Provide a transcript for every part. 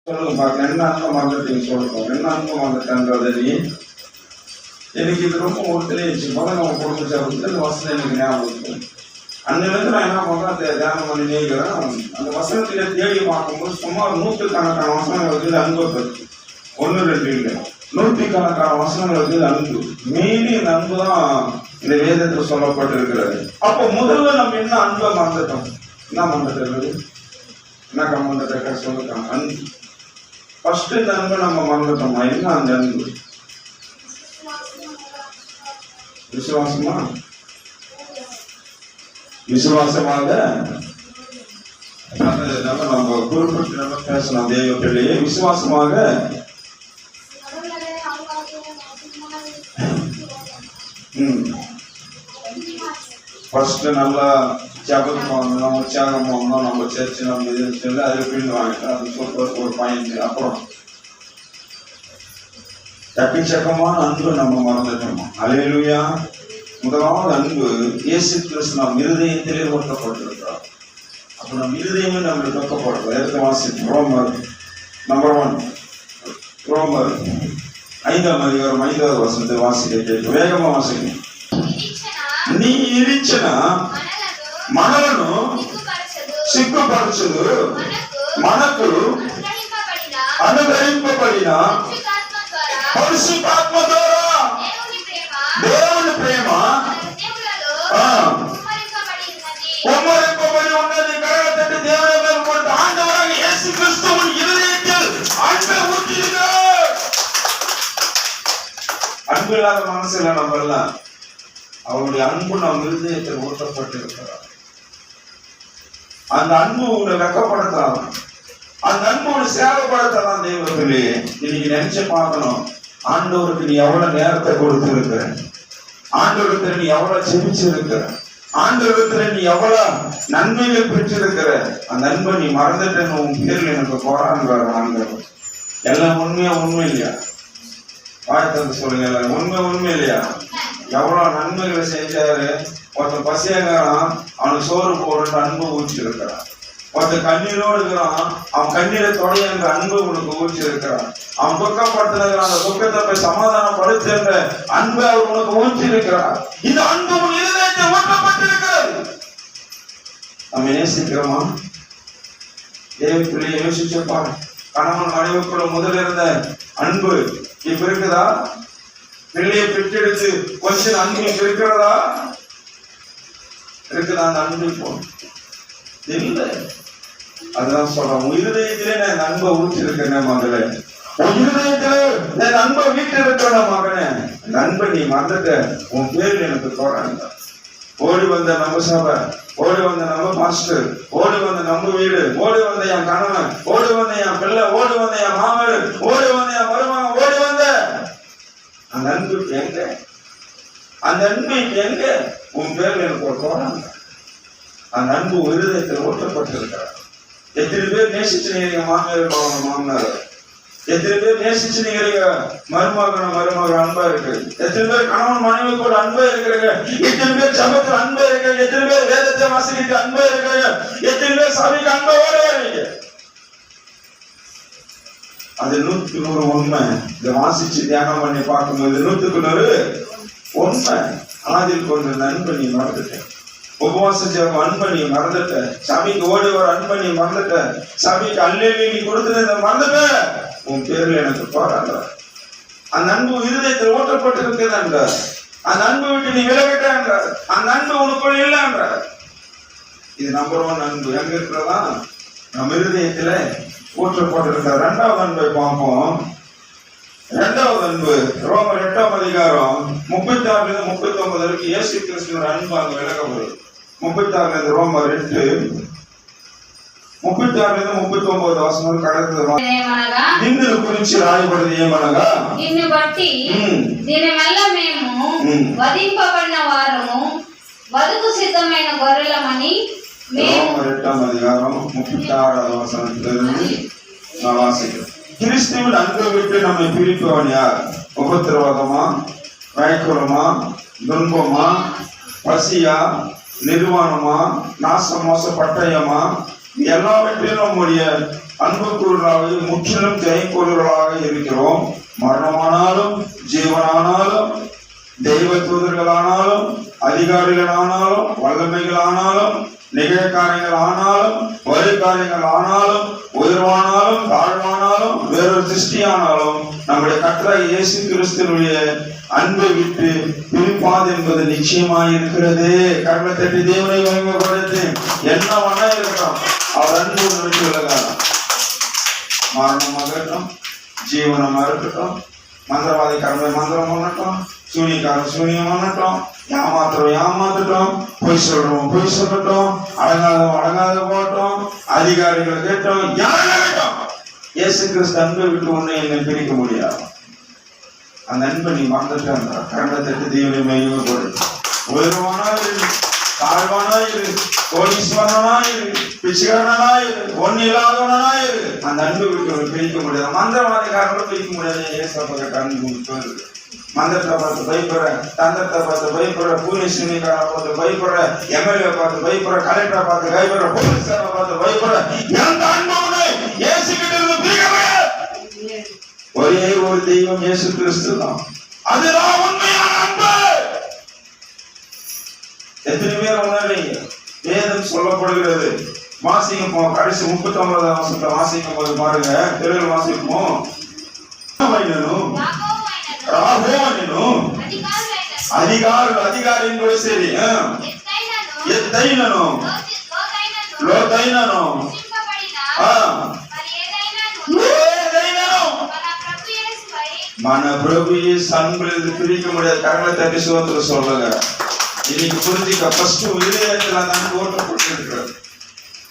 சொல்லுங்க பார்க்க என்ன அன்பை மறந்துட்டீங்க சொல்லுங்க. என்ன அன்பை மறந்துட்டேன்றதை நீ எனக்கு இது ரொம்ப ஒத்துழைச்சு முதல்ல நம்ம குடும்ப சேர்த்து இந்த வசனம் எனக்கு ஞாபகம் இருக்கும். அன்னிலிருந்து நான் என்ன பண்ணுறேன், தியானம் பண்ணி நீங்கிறேன். அந்த வசனத்திலே தேடி பார்க்கும்போது சுமார் 100கணக்கான வசனங்கள் இருக்குது அன்பை பற்றி. 1 2 இல்லை, 100கணக்கான வசனங்கள் இருக்குது அன்பு. மீறி இந்த அன்பு தான் இந்த வேதத்தில் சொல்லப்பட்டு இருக்கிறது. அப்போ முதல்ல நம்ம என்ன அன்பை மறந்துட்டோம்? என்ன மறந்துட்டு என்ன கம்மந்துட்ட சொல்லிட்டோம்? அன்பு. ஃபர்ஸ்ட் இந்த அன்பை நம்ம மறந்துட்டோமா? என்ன அந்த அன்பு? விசுவாசமா? விசுவாசமாக நம்ம குறிப்பிட்டு நம்ம பேசலாம். தெய்வ பிள்ளையே விசுவாசமாக ஃபர்ஸ்ட் நல்லா ஜபம் வாங்கணும், உற்சாகம் வாங்கணும், நம்ம சர்ச்சு நம்ம இதுன்னு சொல்லி அதில் பின் வாங்கிட்டோம். அது சூப்பர் ஒரு பாயிண்ட். அப்புறம் எக்கச்சக்கமான அன்பு நம்ம மறந்துட்டோம். அல்லேலூயா. முதலாவது அன்பு இயேசு கிறிஸ்து நம் இருதயத்திலே ஒட்டப்பட்டிருக்கிறார். அப்போ நம் இருதயமே நம்மளுக்கு ஒட்டப்படுறது. எடுத்து வாசிக்கும் ரோமர் நம்பர் 1 ரோமர் 5ஆம் அதிகாரம் 5வது வசனத்தை வாசிக்க கேட்டு வேகமா வாசிக்கணும். నీ ఇరిచిన మనలను సిగ్గుపరచదు మనకు అనుగ్రహింపబడిన పరిశుద్ధాత్మ ద్వారా దేవుని ప్రేమ కుమ్మరింపబడి ఉన్నది. కరగతండి దేవుని மேற்கொண்டு ஆண்டவராக இயேசு கிறிஸ்துவின் இருதயத்தில் அன்பை ஊற்றினார். அன்பு இல்லாத மனசுல நம்ம எல்லாம் அவருடைய அன்பு நம் இருதயத்தில் ஊற்றப்பட்டிருக்கிறார். அந்த அன்பு உங்களை வெக்கப்படுத்தலாம், அந்த அன்பு உங்களை சேவைப்படுத்தலாம். தெய்வங்களே, இன்னைக்கு நினைச்சு பார்க்கணும், ஆண்டவருக்கு நீ எவ்வளவு நேரத்தை கொடுத்திருக்கிற, ஆண்டவருக்கு நீ எவ்வளவு செபிச்சிருக்கிற, ஆண்டவருக்கு நீ எவ்வளவு நன்மைகள் பெற்றிருக்கிற. அந்த அன்பை நீ மறந்துட்டேன்னு உன் பேர்ல எனக்கு போராடுறாரு ஆண்டவர். எல்லாம் உண்மை இல்லையா? வாழ்த்து சொல்லுங்க. எல்லாம் உண்மை இல்லையா? எவ்வளவு நன்மைகளை செஞ்சாரு. ஒருத்தன் பசியாகிறான், அவனுக்கு சோறு போடுற அன்பு ஊற்றி இருக்கிறான். ஒருத்தன் கண்ணீரோடு இருக்கிறான், அவன் கண்ணீரை தொடையன்ற அன்பு உனக்கு ஊற்றி இருக்கிறான். அவன் துக்கப்படுத்துகிறான், அந்த துக்கத்தை போய் சமாதானப்படுத்துகின்ற அன்பு அவர் உனக்கு ஊற்றி இருக்கிறார். இந்த அன்பு உன் இருதயத்தை ஊற்றப்பட்டிருக்கிறது. நம்ம நேசிக்கிறோமா? தேவப்பிள்ளையை யோசிச்சப்பா. கணவன் மனைவிக்குள்ள முதல் இருந்த அன்பு இப்ப இருக்குதா? பிள்ளையை பெற்றெடுத்து கொஞ்சம் அன்பு இருக்கிறதா? இருக்குதா? அந்த அன்பு இப்போ இல்லை. அதுதான் சொல்றேன், உன் இருதயத்திலே நான் அன்பை ஊற்றி இருக்கிறேன் மகளே. உன் இருதயத்திலே நான் அன்பை வீட்டு இருக்கிறேன் மகனே. அந்த அன்பை நீ மறந்துட்ட, உன் பேரில் எனக்கு போறாங்க. ஓடி வந்த நம்ம சபை, ஓடி வந்த நம்ம மாஸ்டர், ஓடி வந்த நம்ம வீடு, ஓடி வந்த என் கணவன், ஓடி வந்த என் பிள்ளை, ஓடி வந்த என் மாமன், ஓடி வந்த என் மருமகன், ஓடி வந்த அந்த அன்பு எங்க? அந்த அன்பு எங்க? உன் பேர்ல எனக்கு ஒரு போறாங்க. அந்த அன்பு இருதயத்தில் ஓட்டப்பட்டிருக்கிறார். எத்தனை பேர் நேசிச்சு நீங்க மாமனார், எத்தனை பேர் நேசிச்சு நீங்க மருமகன் அன்பா இருக்கு. எத்தனை பேர் கணவன் மனைவி கூட அன்பா இருக்கிறீங்க. எத்தனை பேர் சமத்துல அன்பா இருக்கிறீங்க. எத்தனை பேர் வேதத்தை வாசிக்கிட்டு அன்பா இருக்கிறீங்க. எத்தனை பேர் சபைக்கு அன்பா ஓடுவீங்க. அது 100க்கு 100 உண்மை. இதை வாசிச்சு தியானம் பண்ணி பார்க்கும்போது 100க்கு 100 உண்மை. ஆதில் கொண்டு அன்பை நீ மறந்துட்ட, உபவாச ஜெபம் அன்பை நீ மறந்துட்ட, சபைக்கு ஓடி வர அன்பை நீ மறந்துட்ட, சபைக்கு அல்லேலூயா நீ கொடுத்ததை மறந்துட்ட. உன் பேர்ல எனக்கு போராடுற அந்த அன்பு இருதயத்தில் ஓட்டப்பட்டிருக்கிறது என்றார். அந்த அன்பு விட்டு நீ விலகிட்ட என்றார். அந்த அன்பு உனக்குள் இல்லை என்றார். இது நம்பர் 1 அன்பு எங்க இருக்கிறதா? நம்ம இருதயத்துல ஊற்றப்பட்டிருக்கிற. 2வது அன்பை பார்ப்போம். 2வது அன்பு ரோமர் 8ஆம் அதிகாரம் 36 39 வரைக்கும் இயேசு கிறிஸ்துவின் அன்பு அங்க விலகப்படுது. 36 ரோமர் 8 36 39 వచనం కడగదు. నిన్ను గురించి రాయబడింది ఏమనగా, నిన్ను బట్టి దీనివల్ల మేము వధింపబడిన వారము బతుకు సిద్ధమైన గొర్రెలమని. ரோமர் 8ஆம் அதிகாரம் 36வது வசனத்திலிருந்து நான் வாசிக்கிறேன். கிறிஸ்துவின் அன்பை விட்டு நம்மை பிரிப்பவன் யார்? உபத்திரவமா, பயக்குறமா, துன்பமா, பசியா, நிர்வாணமா, நாசமோச பட்டயமா, எல்லாவற்றிலும் நம்முடைய அன்புக்குள்ளாக முற்றிலும் ஜெயக்கொள்ளாக இருக்கிறோம். மரணமானாலும் ஜீவனானாலும் தெய்வ தூதர்களானாலும் அதிகாரிகளானாலும் வல்லமைகளானாலும் நிகழ்காரியங்கள் ஆனாலும் வருகாரியங்கள் ஆனாலும் உயர்வானாலும் தாழ்வானாலும் வேறொரு சிருஷ்டியானாலும் நம்முடைய கர்த்தராகிய இயேசு கிறிஸ்துவினுடைய அன்பை விட்டு பிரிப்பாது என்பது நிச்சயமாயிருக்கிறது. கர்ம தட்டி தேவனை மகிமைப்படுத்தி என்ன வண்ணா இருக்கிறோம் அவர் அன்பு விட்டு விலகாது. மரணமாக இருக்கட்டும், ஜீவனமா இருக்கட்டும், மந்திரவாதி கர்ம மந்திரம் பண்ணட்டும், சூனியக்காரன் சூனியம் பண்ணட்டும், ஏமாத்தட்டும், பொய் சொல்லட்டும், அடங்காத போட்டோம், அதிகாரிகளை கேட்டோம், யாரும் இயேசு கிறிஸ்து அன்பை விட்டு உன்னை என்னை பிரிக்க முடியாது. அந்த அன்பை நீ மறந்துட்டு அந்த கரணத்திற்கு தேவனை மகிமைப்படு. உயர்வானாயிரு, தாழ்வானாயிரு, கோடீஸ்வரனாயிரு, பிச்சைக்காரனாயிரு, ஒன்னில்லாதவனாயிரு, அந்த அன்பை விட்டு பிரிக்க முடியாது. மந்திரவாதிக்காரங்களும் பிரிக்க முடியாது. ஏசப்பா அன்பு மந்திரத்தை பார்த்து பயப்படுற, தந்திரத்தை பார்த்து பயப்படுற, பூனி சினிக்காரை பார்த்து பயப்படுற, எம்எல்ஏ பார்த்து பயப்படுற, கலெக்டரை பார்த்து பயப்படுற, போலீஸ்காரை பார்த்து பயப்படுற, எந்த அன்பு இயேசு கிட்ட இருந்து பிரிக்கவே ஒரே ஒரு தெய்வம் இயேசு கிறிஸ்து தான். அதுதான் உண்மையான அன்பு. எத்தனை பேர் உணர்றீங்க? வேதம் சொல்லப்படுகிறது. வாசிக்கும் கடைசி 39வது வசனத்தை வாசிக்கும் போது பாருங்க, தெலுங்கு வாசிப்போம். అధికారం కూడా సరి ఎత్తైనను లోతైనను మన ప్రభు యేసు அன்பிலிருந்து பிரிக்க முடியாது. கரங்களை தட்டி சோத்திரம் சொல்லுங்க. இன்னைக்கு புரிஞ்சுக்க. ஃபர்ஸ்ட் இதயத்துல அந்த அன்பு ஓட்டப்பட்டிருக்கிறது.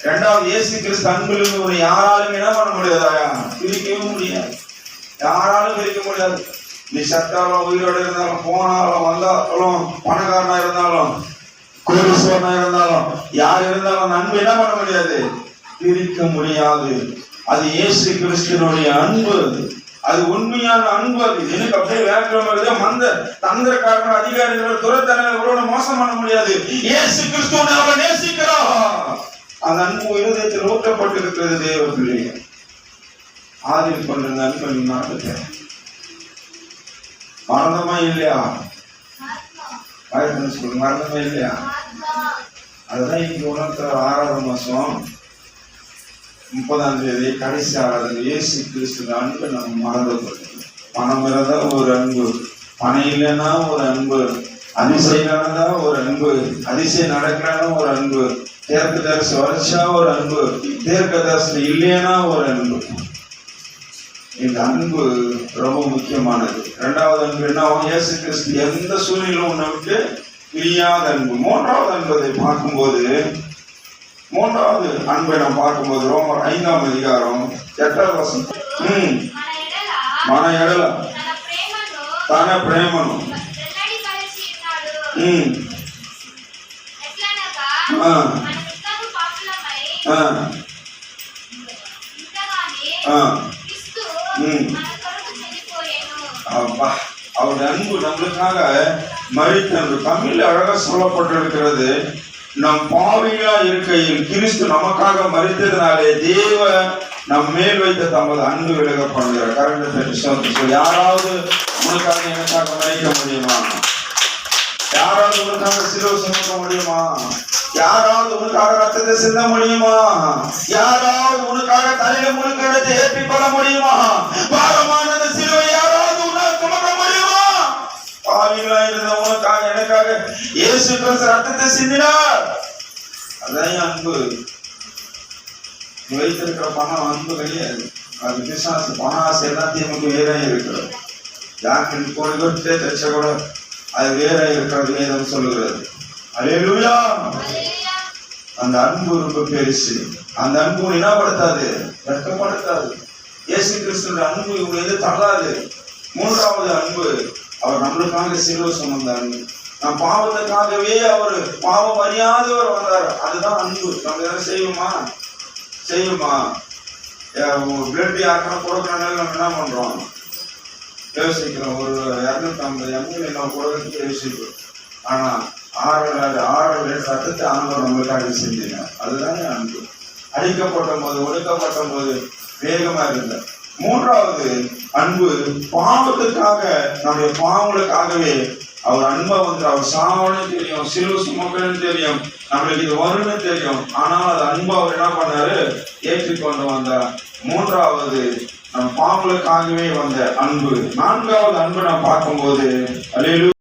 இரண்டாவது இயேசு கிறிஸ்து அன்பிலிருந்து ஒரு யாராலும் என்ன பண்ண முடியாதாயா? பிரிக்கவும் முடியாது. யாராலும் பிரிக்க முடியாது. நீ சட்டாலும் உயிரோடு இருந்தாலும், போனாலும் வந்தாலும், பணக்காரனா இருந்தாலும், கோடீஸ்வரனா இருந்தாலும், யார் இருந்தாலும் அன்பு என்ன பண்ண முடியாது? பிரிக்க முடியாது. அது இயேசு கிறிஸ்துவினுடைய அன்பு. அது உண்மையான அன்பு. அது எனக்கு அப்படியே வேற தந்திரக்காரர்கள் அதிகாரிகள் துறைத்தனோட மோசம் பண்ண முடியாது. இயேசு கிறிஸ்துவை அவரை நேசிக்கிறோம். அந்த அன்பு இருதயத்தில் ஊற்றப்பட்டிருக்கிறது. தேவ பிள்ளைங்க ஆதில் கொண்டிருந்த அன்பை நீ மறந்துட்டேன். மறந்தமா இல்லையா? மறந்தமா இல்லையா? அதுதான் இன்னைக்கு உணர்த்த 6வது மாசம் 30ஆம் தேதி கடைசி ஆராதனை. இயேசு கிறிஸ்து அன்பு நம்ம மறந்துட்டோம். பணம் இருந்தா ஒரு அன்பு, பணம் இல்லைன்னா ஒரு அன்பு, அதிசயம் நடந்தா ஒரு அன்பு, அதிசயம் நடக்கலன்னா ஒரு அன்பு, தேர்க்க தரிசனம் வரைச்சா ஒரு அன்பு, தேர்க்க தரிசனம் இல்லைன்னா ஒரு அன்பு. இந்த அன்பு ரொம்ப முக்கியமானது. இரண்டாவது அன்பு என்ன? இயேசு கிறிஸ்து எந்த சூழ்நிலையும் உன்னை விட்டு பிரியாத அன்பு. மூன்றாவது அன்பதை பார்க்கும்போது, மூன்றாவது அன்பை நாம் பார்க்கும்போது ரோமர் 5ஆம் அதிகாரம் 8வது வசனம். మన ఎడల తన ప్రేమను அவர் அன்பு நம்மளுக்காக மரித்தன்று. தமிழ் அழகா சொல்லப்பட்டிருக்கிறது. நம் பாவிகளா இருக்கையில் கிறிஸ்து நமக்காக மரித்ததினாலே தேவ நம் மேல் வைத்த தமது அன்பு விலக பண்ணுகிற கரண்டத்தை. யாராவது உனக்காக எனக்காக மரிக்க முடியுமா? யாராவது உனக்காக சிலுவை சுமக்க முடியுமா? யாராவது உனக்காக ரத்தத்தை சிந்த முடியுமா? யாராவது உனக்காக தலையில முழுக்க எடுத்து ஏற்றி கொள்ள முடியுமா? பாரமான சிலுவை யாராவது உன்னால் சுமக்க முடியுமா? பாவிகளா இருந்த உனக்காக எனக்காக இயேசு கிறிஸ்து ரத்தத்தை சிந்தினார். அதான் அன்பு. வைத்திருக்கிற பணம் அன்பு கிடையாது. அது பிசாசு. பண ஆசை எல்லாத்தையும் நமக்கு வேற இருக்கிறது. யாருக்கு கோடி கொடுத்தே தச்ச கூட அது வேற இருக்கிறது. வேதம் சொல்லுகிறது. அல்லேலூயா. அந்த அன்பு ரொம்ப பெருசு. அந்த அன்பு இனப்படுத்தாது, வெட்கப்படுத்தாது. இயேசு கிறிஸ்துவின் அன்பு இவங்க எது தள்ளாது. மூன்றாவது அன்பு, அவர் நம்மளுக்காக சிலுவை சுமந்த அன்பு. நம் பாவத்துக்காகவே அவர் பாவம் அறியாதவர் வந்தார். அதுதான் அன்பு. நம்ம எதாவது செய்யுமா? பிளட் யாருக்கான கொடுக்கறனால நம்ம என்ன பண்றோம்? யோசிக்கிறோம். ஒரு 250 ml நம்ம கொடுக்கறதுக்கு யோசிக்கிறோம். ஆனா 6 ரத்தத்தை ஆண்டவர் நம்மளுக்காக செஞ்சுங்க. அதுதானே அன்பு. அழிக்கப்பட்ட போது, ஒடுக்கப்பட்ட போது வேகமா இருந்த. மூன்றாவது அன்பு, பாவத்துக்காக, நம்முடைய பாவங்களுக்காகவே அவர் அன்பை வந்து, அவர் சாவன்னு தெரியும், சிலுவை சுமக்கணும்னு தெரியும், நம்மளுக்கு இது வரும்னு தெரியும், ஆனால் அது அன்பு அவர் என்ன பண்ணாரு, ஏற்றிக்கொண்டு வந்தார். மூன்றாவது நம் பாவங்களுக்காகவே வந்த அன்பு. நான்காவது அன்பு நாம் பார்க்கும்போது, அல்லேலூயா.